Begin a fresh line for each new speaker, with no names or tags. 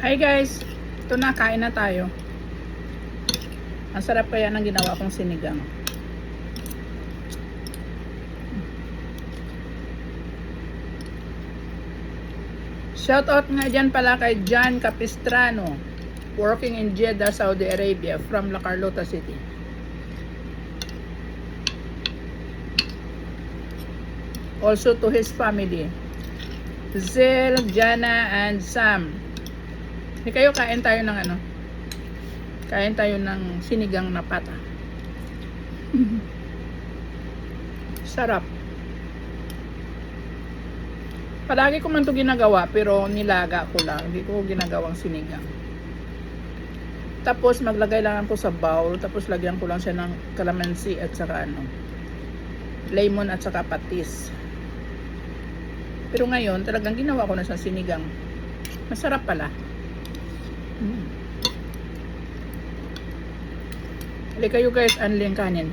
Hi guys, ito na, kain na tayo. Ang sarap kaya ng ginawa kong sinigang. Shout out nga dyan pala kay John Capistrano, working in Jeddah, Saudi Arabia, from La Carlota City. Also to his family, Zil, Jana, and Sam. Hindi kayo, kain tayo ng ano? Kain tayo ng sinigang na pata. Sarap. Palagi ko man ito ginagawa, pero nilaga ko lang. Hindi ko ginagawang sinigang. Tapos maglagay lang ako sa bowl, tapos lagyan ko lang siya ng calamansi at saka ano, lemon at saka patis. Pero ngayon, talagang ginawa ko na sa sinigang. Masarap pala. Hali kayo guys, anling kanin.